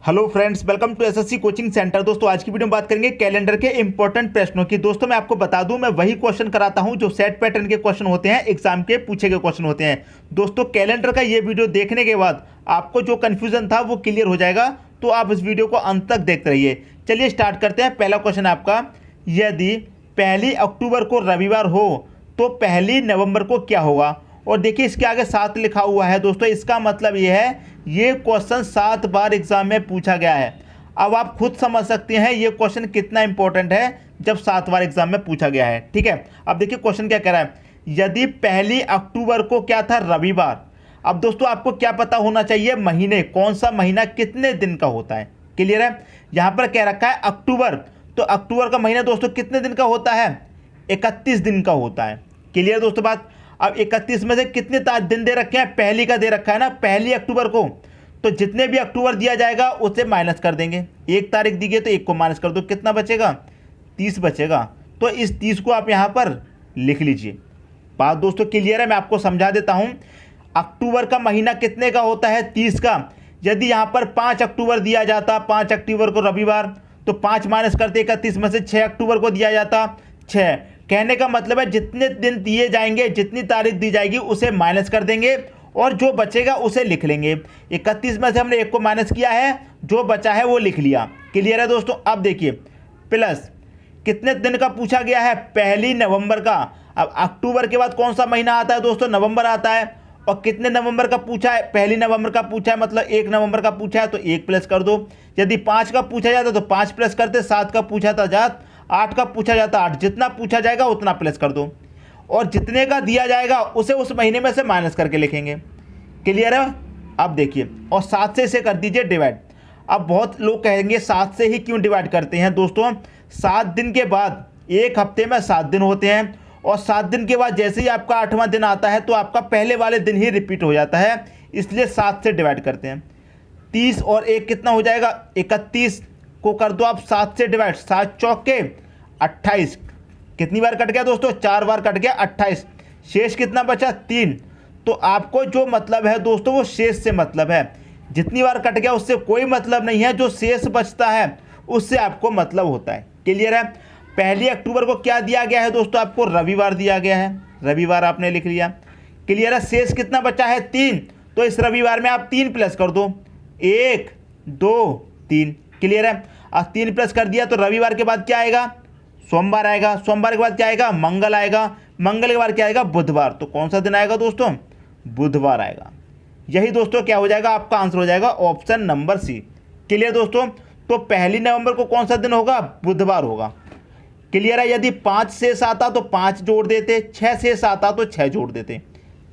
Hello friends, welcome to SSC coaching centre. दोस्तों आज की वीडियो में बात करेंगे कैलेंडर के इंपॉर्टेंट प्रश्नों की। दोस्तों मैं आपको बता दूं, मैं वही क्वेश्चन कराता हूं जो सेट पैटर्न के क्वेश्चन होते हैं, एग्जाम के पूछे गए क्वेश्चन होते हैं। दोस्तों कैलेंडर का ये वीडियो देखने के बाद आपको जो कन्फ्यूजन था वो क्लियर हो जाएगा, तो आप इस वीडियो को अंत तक देखते रहिए। चलिए स्टार्ट करते हैं। पहला क्वेश्चन आपका, यदि 1 अक्टूबर को रविवार हो तो 1 नवंबर को क्या होगा। और देखिए इसके आगे 7 लिखा हुआ है। दोस्तों इसका मतलब ये है, ये क्वेश्चन 7 बार एग्जाम में पूछा गया है। अब आप खुद समझ सकते हैं ये क्वेश्चन कितना इंपॉर्टेंट है जब 7 बार एग्जाम में पूछा गया है। ठीक है, अब देखिए क्वेश्चन क्या कह रहा है, यदि 1 अक्टूबर को क्या था, रविवार। अब दोस्तों आपको क्या पता होना चाहिए, महीने, कौन सा महीना कितने दिन का होता है। क्लियर है, यहाँ पर कह रखा है अक्टूबर, तो अक्टूबर का महीना दोस्तों कितने दिन का होता है, 31 दिन का होता है। क्लियर दोस्तों बात। अब 31 में से कितने दिन दे रखे हैं, पहली का दे रखा है ना, 1 अक्टूबर को, तो जितने भी अक्टूबर दिया जाएगा उसे माइनस कर देंगे। 1 तारीख दी गई तो 1 को माइनस कर दो, कितना बचेगा, 30 बचेगा। तो इस 30 को आप यहाँ पर लिख लीजिए। बात दोस्तों क्लियर है, मैं आपको समझा देता हूँ। अक्टूबर का महीना कितने का होता है, 30 का। यदि यहाँ पर 5 अक्टूबर दिया जाता, 5 अक्टूबर को रविवार, तो 5 माइनस करते 31 में से 6 अक्टूबर को दिया जाता 6। कहने का मतलब है जितने दिन दिए जाएंगे, जितनी तारीख दी जाएगी उसे माइनस कर देंगे और जो बचेगा उसे लिख लेंगे। 31 में से हमने 1 को माइनस किया है, जो बचा है वो लिख लिया। क्लियर है दोस्तों। अब देखिए प्लस कितने दिन का पूछा गया है, 1 नवंबर का। अब अक्टूबर के बाद कौन सा महीना आता है दोस्तों, नवंबर आता है। और कितने नवंबर का पूछा है, 1 नवंबर का पूछा है, मतलब 1 नवंबर का पूछा है तो 1 प्लस कर दो। यदि 5 का पूछा जाता तो 5 प्लस करते, 7 का पूछा था जात, 8 का पूछा जाता 8, जितना पूछा जाएगा उतना प्लस कर दो। और जितने का दिया जाएगा उसे उस महीने में से माइनस करके लिखेंगे। क्लियर है। अब देखिए, और 7 से इसे कर दीजिए डिवाइड। अब बहुत लोग कहेंगे 7 से ही क्यों डिवाइड करते हैं। दोस्तों 7 दिन के बाद, एक हफ्ते में 7 दिन होते हैं, और 7 दिन के बाद जैसे ही आपका 8वां दिन आता है तो आपका पहले वाले दिन ही रिपीट हो जाता है, इसलिए 7 से डिवाइड करते हैं। 30 और 1 कितना हो जाएगा, 31 को कर दो आप 7 से डिवाइड, 7 चौके 28। कितनी बार कट गया दोस्तों, 4 बार कट गया, 28। शेष कितना बचा, 3। तो आपको जो मतलब है दोस्तों वो शेष से मतलब है। जितनी बार कट गया उससे कोई मतलब नहीं है, जो शेष बचता है उससे आपको मतलब होता है। क्लियर है। 1 अक्टूबर को क्या दिया गया है दोस्तों, आपको रविवार दिया गया है, रविवार आपने लिख लिया। क्लियर है। शेष कितना बचा है, 3, तो इस रविवार में आप 3 प्लस कर दो, 1 2 3। क्लियर है। अब 3 प्लस कर दिया तो रविवार के बाद क्या आएगा, सोमवार आएगा। सोमवार के बाद क्या आएगा, मंगल आएगा। मंगल के बाद क्या आएगा, बुधवार। तो कौन सा दिन आएगा दोस्तों, बुधवार आएगा। यही दोस्तों क्या हो जाएगा, आपका आंसर हो जाएगा ऑप्शन नंबर सी। क्लियर दोस्तों। तो 1 नवंबर को कौन सा दिन होगा, बुधवार होगा। क्लियर है। यदि 5 शेष आता तो 5 जोड़ देते, 6 शेष आता तो 6 जोड़ देते।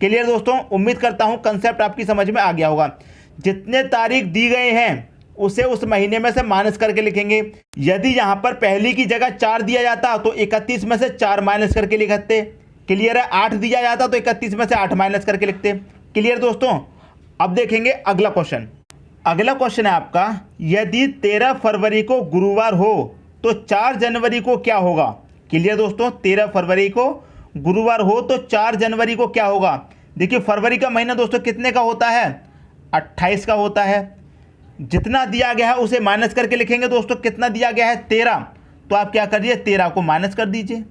क्लियर दोस्तों। उम्मीद करता हूं कंसेप्ट आपकी समझ में आ गया होगा। जितने तारीख दी गए हैं उसे उस महीने में से माइनस करके लिखेंगे। यदि यहां पर पहली की जगह 4 दिया जाता तो 31 में से 4 माइनस करके लिखते। क्लियर है। 8 दिया जाता तो 31 में से 8 माइनस करके लिखते। क्लियर दोस्तों। अब देखेंगे अगला क्वेश्चन। अगला क्वेश्चन है आपका, यदि 13 फरवरी को गुरुवार हो तो 4 जनवरी को क्या होगा। क्लियर दोस्तों। 13 फरवरी को गुरुवार हो तो 4 जनवरी को क्या होगा। देखिए फरवरी का महीना दोस्तों कितने का होता है, 28 का होता है। जितना दिया गया है उसे माइनस करके लिखेंगे दोस्तों। कितना दिया गया है, 13, तो आप क्या करिए, 13 को माइनस कर दीजिए।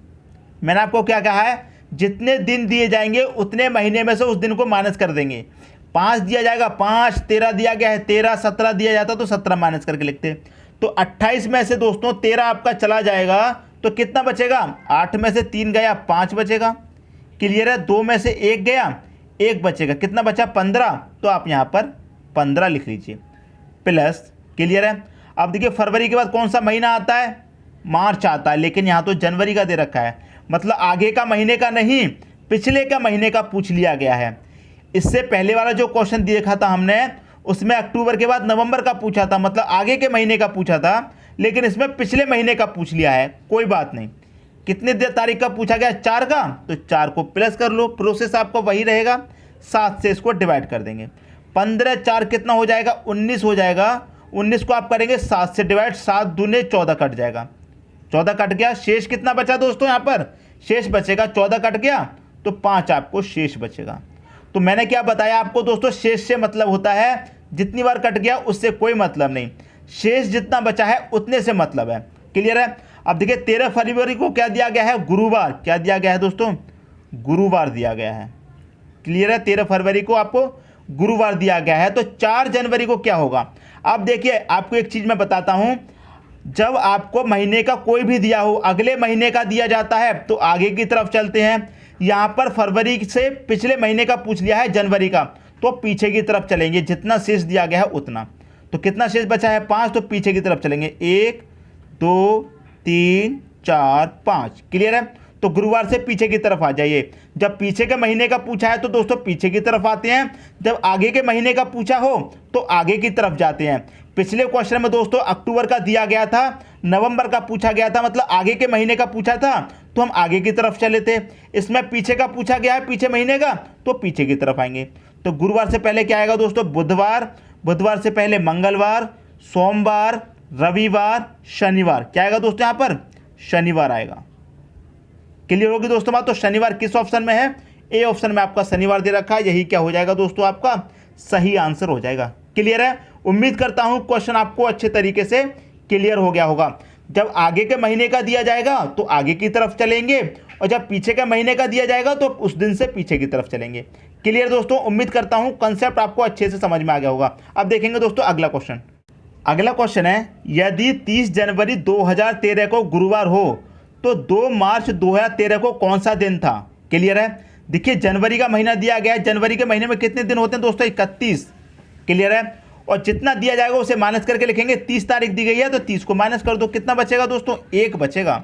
मैंने आपको क्या कहा है, जितने दिन दिए जाएंगे उतने महीने में से उस दिन को माइनस कर देंगे। 5 दिया जाएगा 5, 13 दिया गया है 13, 17 दिया जाता तो 17 माइनस करके लिखते। तो 28 में से दोस्तों 13 आपका चला जाएगा तो कितना बचेगा, 8 में से 3 गया 5 बचेगा। क्लियर है। 2 में से 1 गया 1 बचेगा, कितना बचा, 15। तो आप यहाँ पर 15 लिख लीजिए प्लस। क्लियर है। अब देखिए फरवरी के बाद कौन सा महीना आता है, मार्च आता है, लेकिन यहाँ तो जनवरी का दे रखा है, मतलब आगे का महीने का नहीं, पिछले का महीने का पूछ लिया गया है। इससे पहले वाला जो क्वेश्चन देखा था हमने उसमें अक्टूबर के बाद नवंबर का पूछा था, मतलब आगे के महीने का पूछा था, लेकिन इसमें पिछले महीने का पूछ लिया है। कोई बात नहीं। कितने तारीख का पूछा गया, 4 का, तो 4 को प्लस कर लो। प्रोसेस आपका वही रहेगा, 7 से इसको डिवाइड कर देंगे। 15 4 कितना हो जाएगा, 19 हो जाएगा। 19 को आप करेंगे 7 से डिवाइड, 7 दूने 14 कट जाएगा, 14 कट गया। शेष कितना बचा दोस्तों, यहाँ पर शेष बचेगा, 14 कट गया तो 5 आपको शेष बचेगा। तो मैंने क्या बताया आपको दोस्तों, शेष से मतलब होता है जितनी बार कट गया उससे कोई मतलब नहीं। शेष जितना बचा है उतने से मतलब है। क्लियर है। अब देखिए 13 फरवरी को क्या दिया गया है, गुरुवार। क्या दिया गया है दोस्तों, गुरुवार दिया गया है। क्लियर है, 13 फरवरी को आपको गुरुवार दिया गया है। तो 4 जनवरी को क्या होगा। अब देखिए आपको एक चीज मैं बताता हूं, जब आपको महीने का कोई भी दिया हो, अगले महीने का दिया जाता है तो आगे की तरफ चलते हैं। यहां पर फरवरी से पिछले महीने का पूछ लिया है, जनवरी का, तो पीछे की तरफ चलेंगे, जितना शेष दिया गया है उतना। तो कितना शेष बचा है, 5, तो पीछे की तरफ चलेंगे, 1 2 3 4 5। क्लियर है। तो गुरुवार से पीछे की तरफ आ जाइए। जब पीछे के महीने का पूछा है तो दोस्तों पीछे की तरफ आते हैं, जब आगे के महीने का पूछा हो तो आगे की तरफ जाते हैं। पिछले क्वेश्चन में दोस्तों अक्टूबर का दिया गया था, नवंबर का पूछा गया था, मतलब आगे के महीने का पूछा था तो हम आगे की तरफ चले थे। इसमें पीछे का पूछा गया है, पीछे महीने का, तो पीछे की तरफ आएंगे। तो गुरुवार से पहले क्या आएगा दोस्तों, बुधवार, बुधवार से पहले मंगलवार, सोमवार, रविवार, शनिवार। क्या आएगा दोस्तों, यहां पर शनिवार आएगा। क्लियर होगी दोस्तों बात। तो शनिवार किस ऑप्शन में है, ए ऑप्शन में आपका शनिवार दे रखा है। यही क्या हो जाएगा दोस्तों, आपका सही आंसर हो जाएगा। क्लियर है। उम्मीद करता हूं क्वेश्चन आपको अच्छे तरीके से क्लियर हो गया होगा। जब आगे के महीने का दिया जाएगा तो आगे की तरफ चलेंगे, और जब पीछे के महीने का दिया जाएगा तो उस दिन से पीछे की तरफ चलेंगे। क्लियर दोस्तों, उम्मीद करता हूं कंसेप्ट आपको अच्छे से समझ में आ गया होगा। अब देखेंगे दोस्तों अगला क्वेश्चन। अगला क्वेश्चन है, यदि 30 जनवरी 2013 को गुरुवार हो तो 2 मार्च 2013 को कौन सा दिन था। क्लियर है। देखिए जनवरी का महीना दिया गया है, जनवरी के महीने में कितने दिन होते हैं दोस्तों, 31। क्लियर है। और जितना दिया जाएगा उसे माइनस करके लिखेंगे। 30 तारीख दी गई है तो 30 को माइनस कर दो, कितना बचेगा दोस्तों, 1 बचेगा।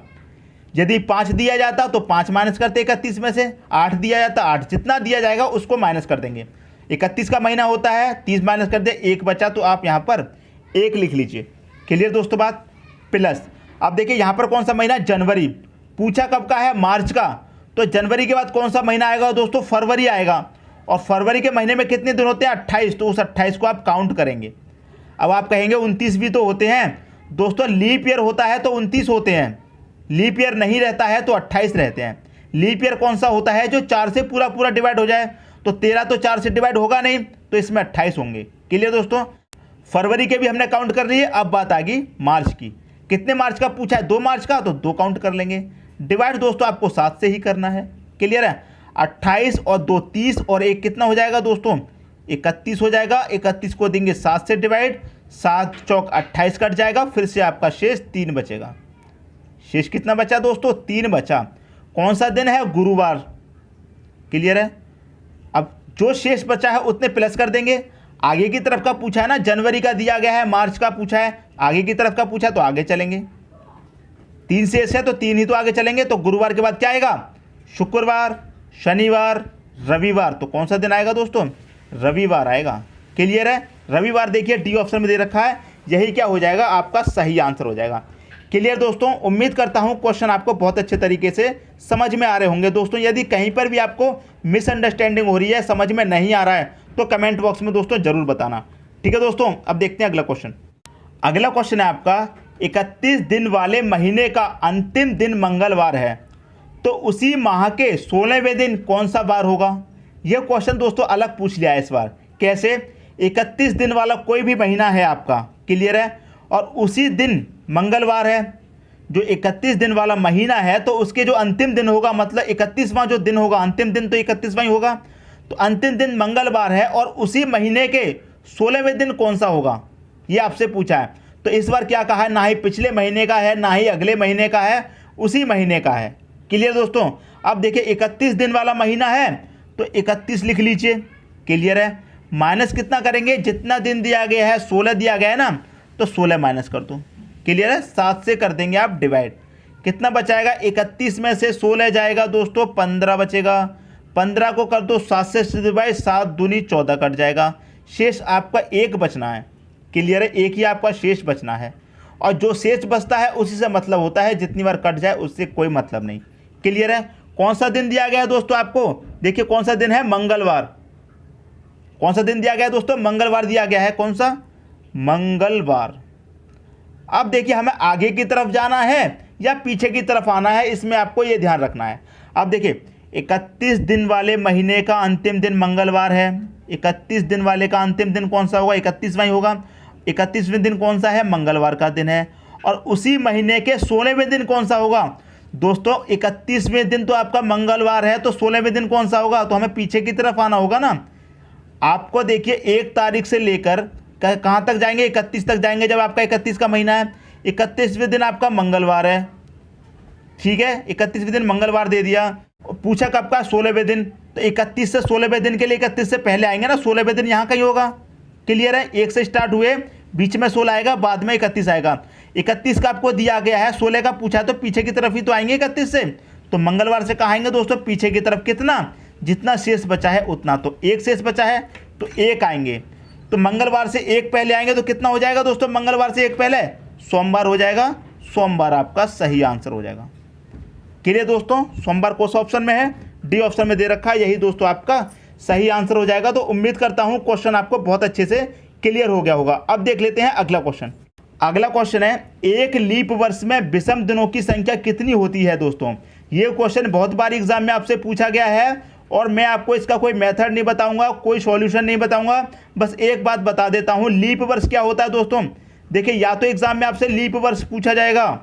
यदि 5 दिया जाता तो 5 माइनस करते 31 में से, 8 दिया जाता 8, जितना दिया जाएगा उसको माइनस कर देंगे। 31 का महीना होता है, 30 माइनस कर दे, 1 बचा, तो आप यहाँ पर 1 लिख लीजिए। क्लियर दोस्तों बात। प्लस अब देखिए यहाँ पर कौन सा महीना, जनवरी। पूछा कब का है, मार्च का, तो जनवरी के बाद कौन सा महीना आएगा दोस्तों, फरवरी आएगा। और फरवरी के महीने में कितने दिन होते हैं, 28, तो उस 28 को आप काउंट करेंगे। अब आप कहेंगे 29 भी तो होते हैं दोस्तों, लीप ईयर होता है तो 29 होते हैं, लीप ईयर नहीं रहता है तो 28 रहते हैं। लीप ईयर कौन सा होता है, जो 4 से पूरा पूरा डिवाइड हो जाए, तो 13 तो 4 से डिवाइड होगा नहीं, तो इसमें 28 होंगे। क्लियर दोस्तों। फरवरी के भी हमने काउंट कर लिए। अब बात आ गई मार्च की। कितने मार्च का पूछा है, 2 मार्च का, तो 2 काउंट कर लेंगे। डिवाइड दोस्तों आपको 7 से ही करना है। क्लियर है। 28 और 2 30 और 1 कितना हो जाएगा दोस्तों, 31 हो जाएगा। 31 को देंगे 7 से डिवाइड, 7 चौक 28 कट जाएगा, फिर से आपका शेष 3 बचेगा। शेष कितना बचा दोस्तों, 3 बचा। कौन सा दिन है, गुरुवार। क्लियर है। अब जो शेष बचा है उतने प्लस कर देंगे। आगे की तरफ का पूछा है ना, जनवरी का दिया गया है, मार्च का पूछा है, आगे की तरफ का पूछा तो आगे चलेंगे। 3 शेष है तो 3 ही तो आगे चलेंगे। तो गुरुवार के बाद क्या आएगा, शुक्रवार, शनिवार, रविवार। तो कौन सा दिन आएगा दोस्तों, रविवार आएगा। क्लियर है। रविवार देखिए डी ऑप्शन में दे रखा है, यही क्या हो जाएगा, आपका सही आंसर हो जाएगा। क्लियर दोस्तों, उम्मीद करता हूं क्वेश्चन आपको बहुत अच्छे तरीके से समझ में आ रहे होंगे। दोस्तों यदि कहीं पर भी आपको मिसअंडरस्टैंडिंग हो रही है, समझ में नहीं आ रहा है, तो कमेंट बॉक्स में दोस्तों जरूर बताना। ठीक है दोस्तों। अब देखते हैं अगला क्वेश्चन। अगला क्वेश्चन है आपका, 31 दिन वाले महीने का अंतिम दिन मंगलवार है तो उसी माह के 16वें दिन कौन सा बार होगा। यह क्वेश्चन दोस्तों अलग पूछ लिया है इस बार। कैसे, 31 दिन वाला कोई भी महीना है आपका, क्लियर है, और उसी दिन मंगलवार है। जो 31 दिन वाला महीना है तो उसके जो अंतिम दिन होगा, मतलब 31वां जो दिन होगा, अंतिम दिन तो 31वां ही होगा, तो अंतिम दिन मंगलवार है और उसी महीने के 16वें दिन कौन सा होगा, ये आपसे पूछा है। तो इस बार क्या कहा है, ना ही पिछले महीने का है ना ही अगले महीने का है, उसी महीने का है। क्लियर दोस्तों। अब देखिए 31 दिन वाला महीना है तो 31 लिख लीजिए। क्लियर है। माइनस कितना करेंगे, जितना दिन दिया गया है, 16 दिया गया है ना, तो 16 माइनस कर दो। क्लियर है। 7 से कर देंगे आप डिवाइड, कितना बचाएगा, 31 में से 16 जाएगा दोस्तों, 15 बचेगा। 15 को कर दो 7 से डिवाइड, 7 दूनी 14 कट जाएगा। शेष आपका 1 बचना है। क्लियर है। 1 ही आपका शेष बचना है, और जो शेष बचता है उसी से मतलब होता है, जितनी बार कट जाए उससे कोई मतलब नहीं। क्लियर है। कौन सा दिन दिया गया है दोस्तों आपको, देखिए कौन सा दिन है, मंगलवार। कौन सा दिन दिया गया है दोस्तों, मंगलवार दिया गया है। कौन सा, मंगलवार। अब देखिए हमें आगे की तरफ जाना है या पीछे की तरफ आना है, इसमें आपको ये ध्यान रखना है। अब देखिए 31 दिन वाले महीने का अंतिम दिन मंगलवार है, 31 दिन वाले का अंतिम दिन कौन सा होगा, 31वां ही होगा। 31वें दिन कौन सा है? मंगलवार का दिन है। और उसी महीने के 16वें दिन कौन सा होगा? दोस्तों 31वें दिन तो आपका मंगलवार है, तो 16वें दिन कौन सा होगा? तो हमें पीछे की तरफ आना होगा ना। आपको देखिए 1 तारीख से लेकर कहाँ तक जाएंगे? 31 तक जाएंगे, जब आपका 31 का महीना है। 31वें दिन आपका मंगलवार है, ठीक है, 31वें दिन मंगलवार दे दिया। पूछा कब का? 16वें दिन। तो 31 से 16वें दिन के लिए 31 से पहले आएंगे ना, 16वें दिन यहाँ कहीं होगा। क्लियर है? 1 से स्टार्ट हुए, बीच में 16 आएगा, बाद में 31 आएगा। 31 का आपको दिया गया है, 16 का पूछा है, तो पीछे की तरफ ही तो आएंगे 31 से। तो मंगलवार से कहाँ आएंगे दोस्तों? पीछे की तरफ। कितना? जितना शेष बचा है उतना। तो 1 शेष बचा है तो 1 आएंगे। तो मंगलवार से 1 पहले आएंगे तो कितना हो जाएगा दोस्तों? मंगलवार से 1 पहले सोमवार हो जाएगा। सोमवार आपका सही आंसर हो जाएगा। क्लियर दोस्तों? सोमवार कौन सा ऑप्शन में है? डी ऑप्शन में दे रखा है, यही दोस्तों आपका सही आंसर हो जाएगा। तो उम्मीद करता हूं क्वेश्चन आपको बहुत अच्छे से क्लियर हो गया होगा। अब देख लेते हैं अगला क्वेश्चन। अगला क्वेश्चन है, एक लीप वर्ष में विषम दिनों की संख्या कितनी होती है? दोस्तों ये क्वेश्चन बहुत बार एग्जाम में आपसे पूछा गया है, और मैं आपको इसका कोई मेथड नहीं बताऊंगा, कोई सॉल्यूशन नहीं बताऊंगा। बस एक बात बता देता हूं, लीप वर्ष क्या होता है दोस्तों। देखिए, या तो एग्जाम में आपसे लीप वर्ष पूछा जाएगा,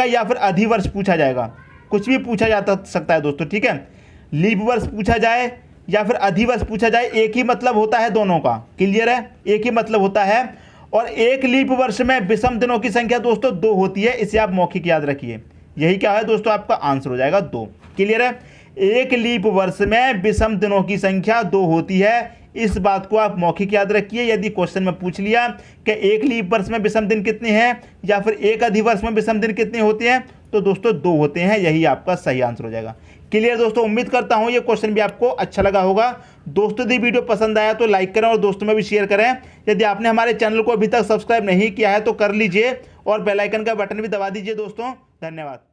या फिर अधिवर्ष पूछा जाएगा। कुछ भी पूछा जा सकता है दोस्तों, ठीक है। लीप वर्ष पूछा जाए या फिर अधिवर्ष पूछा जाए, एक ही मतलब होता है दोनों का। क्लियर है? एक ही मतलब होता है। और एक लीप वर्ष में विषम दिनों की संख्या दोस्तों 2 होती है। इसे आप मौखिक याद रखिए। यही क्या है दोस्तों? आपका आंसर हो जाएगा 2। क्लियर है? एक लीप वर्ष में विषम दिनों की संख्या 2 होती है। इस बात को आप मौखिक याद रखिए। यदि क्वेश्चन में पूछ लिया कि एक लीप वर्ष में विषम दिन कितने हैं या फिर एक अधिवर्ष में विषम दिन कितने होते हैं, तो दोस्तों 2 होते हैं। यही आपका सही आंसर हो जाएगा। क्लियर दोस्तों? उम्मीद करता हूं ये क्वेश्चन भी आपको अच्छा लगा होगा। दोस्तों यदि वीडियो पसंद आया तो लाइक करें और दोस्तों में भी शेयर करें। यदि आपने हमारे चैनल को अभी तक सब्सक्राइब नहीं किया है तो कर लीजिए, और बेल आइकन का बटन भी दबा दीजिए दोस्तों। धन्यवाद।